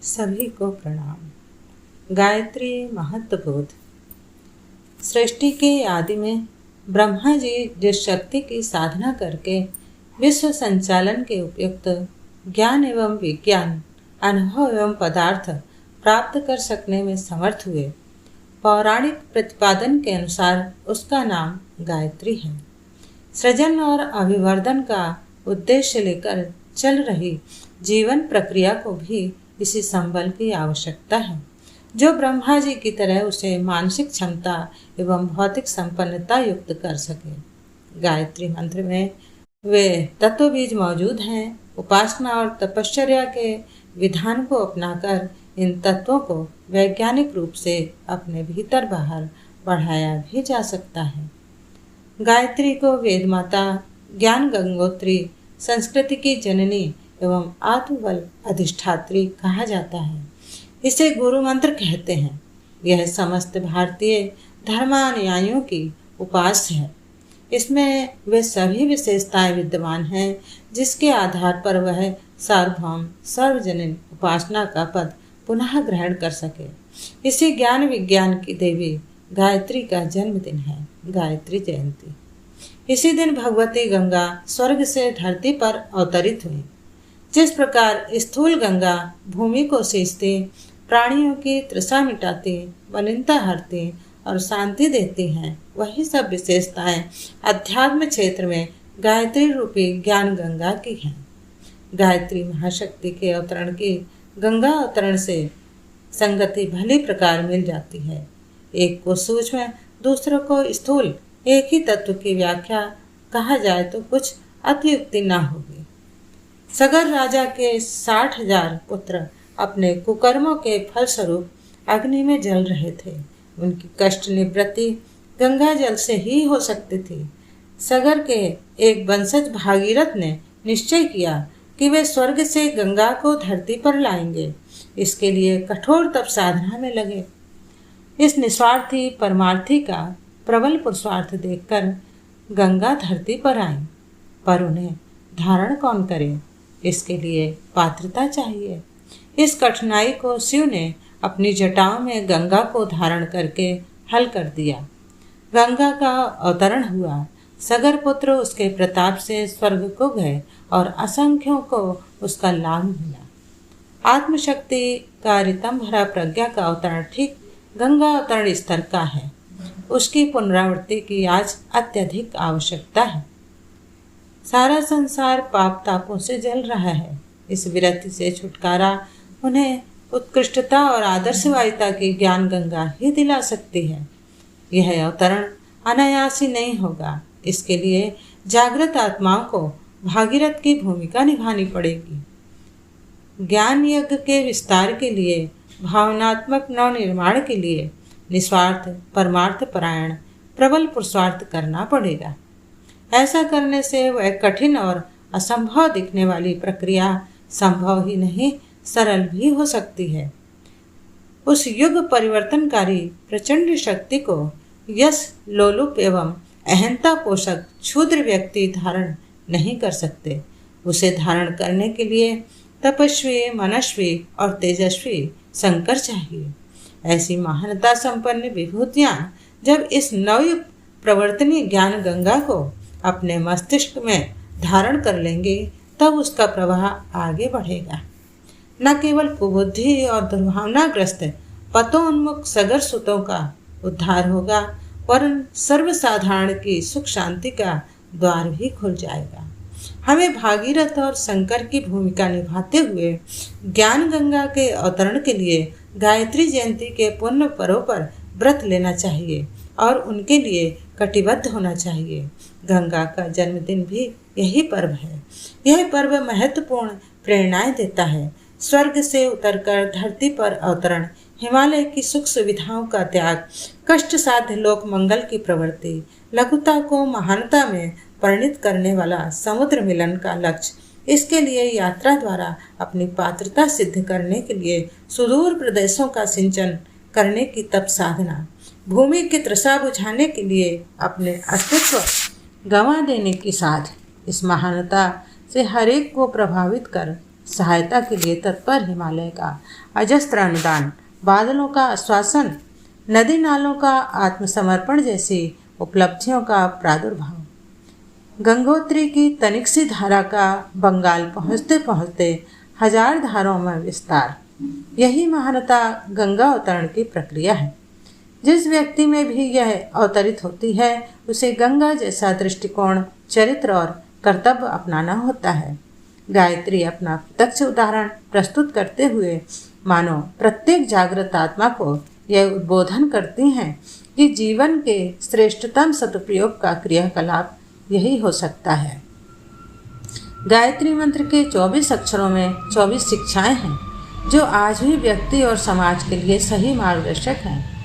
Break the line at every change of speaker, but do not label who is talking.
सभी को प्रणाम। गायत्री महत्वबोध। सृष्टि के आदि में ब्रह्मा जी जिस शक्ति की साधना करके विश्व संचालन के उपयुक्त ज्ञान एवं विज्ञान, अनुभव एवं पदार्थ प्राप्त कर सकने में समर्थ हुए, पौराणिक प्रतिपादन के अनुसार उसका नाम गायत्री है। सृजन और अभिवर्धन का उद्देश्य लेकर चल रही जीवन प्रक्रिया को भी इसी संबल की आवश्यकता है, जो ब्रह्मा जी की तरह उसे मानसिक क्षमता एवं भौतिक संपन्नता युक्त कर सके। गायत्री मंत्र में वे तत्व बीज मौजूद हैं। उपासना और तपश्चर्या के विधान को अपनाकर इन तत्वों को वैज्ञानिक रूप से अपने भीतर बाहर बढ़ाया भी जा सकता है। गायत्री को वेद माता, ज्ञान गंगोत्री, संस्कृति की जननी एवं आत्मबल अधिष्ठात्री कहा जाता है। इसे गुरु मंत्र कहते हैं। यह समस्त भारतीय धर्मानुयायियों की उपास्य है। इसमें वे सभी विशेषताएं विद्यमान हैं जिसके आधार पर वह सार्वभौम सर्वजनीन उपासना का पद पुनः ग्रहण कर सके। इसी ज्ञान विज्ञान की देवी गायत्री का जन्मदिन है, गायत्री जयंती। इसी दिन भगवती गंगा स्वर्ग से धरती पर अवतरित हुई। जिस प्रकार स्थूल गंगा भूमि को सींचती, प्राणियों की तृषा मिटाती, मलिनता हरती और शांति देती हैं, वही सब विशेषताएं अध्यात्म क्षेत्र में गायत्री रूपी ज्ञान गंगा की हैं। गायत्री महाशक्ति के अवतरण की गंगा अवतरण से संगति भली प्रकार मिल जाती है। एक को सूक्ष्म, दूसरों को स्थूल, एक ही तत्व की व्याख्या कहा जाए तो कुछ अतियुक्ति न होगी। सगर राजा के 60,000 पुत्र अपने कुकर्मों के फलस्वरूप अग्नि में जल रहे थे। उनकी कष्ट निवृत्ति गंगा जल से ही हो सकती थी। सगर के एक वंशज भागीरथ ने निश्चय किया कि वे स्वर्ग से गंगा को धरती पर लाएंगे। इसके लिए कठोर तप साधना में लगे। इस निस्वार्थी परमार्थी का प्रबल पुरुषार्थ देखकर गंगा धरती पर आई, पर उन्हें धारण कौन करे? इसके लिए पात्रता चाहिए। इस कठिनाई को शिव ने अपनी जटाओं में गंगा को धारण करके हल कर दिया। गंगा का अवतरण हुआ। सगर पुत्र उसके प्रताप से स्वर्ग को गए और असंख्यों को उसका लाभ मिला। आत्मशक्ति का रितम भरा प्रज्ञा का अवतरण ठीक गंगा अवतरण स्तर का है। उसकी पुनरावृत्ति की आज अत्यधिक आवश्यकता है। सारा संसार पाप तापों से जल रहा है। इस विरक्ति से छुटकारा उन्हें उत्कृष्टता और आदर्शवादिता की ज्ञान गंगा ही दिला सकती है। यह अवतरण अनायास ही नहीं होगा। इसके लिए जागृत आत्माओं को भागीरथ की भूमिका निभानी पड़ेगी। ज्ञान यज्ञ के विस्तार के लिए, भावनात्मक नवनिर्माण के लिए निस्वार्थ परमार्थ परायण प्रबल पुरुषार्थ करना पड़ेगा। ऐसा करने से वह कठिन और असंभव दिखने वाली प्रक्रिया संभव ही नहीं, सरल भी हो सकती है। उस युग परिवर्तनकारी प्रचंड शक्ति को यश लोलुप एवं अहंता पोषक क्षुद्र व्यक्ति धारण नहीं कर सकते। उसे धारण करने के लिए तपस्वी, मनस्वी और तेजस्वी शंकर चाहिए। ऐसी महानता संपन्न विभूतियां जब इस नवयुग प्रवर्तनीय ज्ञान गंगा को अपने मस्तिष्क में धारण कर लेंगे, तब उसका प्रवाह आगे बढ़ेगा। न केवल कुबुद्धि और दुर्भावनाग्रस्त पतोन्मुख सगर सुतों का उद्धार होगा, वरन सर्वसाधारण की सुख शांति का द्वार भी खुल जाएगा। हमें भागीरथ और शंकर की भूमिका निभाते हुए ज्ञान गंगा के अवतरण के लिए गायत्री जयंती के पुण्य पर्व पर व्रत लेना चाहिए और उनके लिए कटिबद्ध होना चाहिए। गंगा का जन्मदिन भी यही पर्व है। यह पर्व महत्वपूर्ण प्रेरणाएं देता है। स्वर्ग से उतरकर धरती पर अवतरण, हिमालय की सुख सुविधाओं का त्याग, कष्ट साध्य लोक मंगल की प्रवृत्ति, लघुता को महानता में परिणित करने वाला समुद्र मिलन का लक्ष्य, इसके लिए यात्रा द्वारा अपनी पात्रता सिद्ध करने के लिए सुदूर प्रदेशों का सिंचन करने की तप साधना, भूमि की तृषा बुझाने के लिए अपने अस्तित्व गंवा देने की साध, इस महानता से हरेक को प्रभावित कर सहायता के लिए तत्पर हिमालय का अजस्त्र अनुदान, बादलों का आश्वासन, नदी नालों का आत्मसमर्पण जैसी उपलब्धियों का प्रादुर्भाव, गंगोत्री की तनिक सी धारा का बंगाल पहुँचते पहुँचते हजार धाराओं में विस्तार, यही महानता गंगा अवतरण की प्रक्रिया है। जिस व्यक्ति में भी यह अवतरित होती है उसे गंगा जैसा दृष्टिकोण, चरित्र और कर्तव्य अपनाना होता है। गायत्री अपना प्रत्यक्ष उदाहरण प्रस्तुत करते हुए मानो प्रत्येक जागृत आत्मा को यह उद्बोधन करती हैं कि जीवन के श्रेष्ठतम सदुपयोग का क्रियाकलाप यही हो सकता है। गायत्री मंत्र के 24 अक्षरों में 24 शिक्षाएं हैं जो आज भी व्यक्ति और समाज के लिए सही मार्गदर्शक हैं।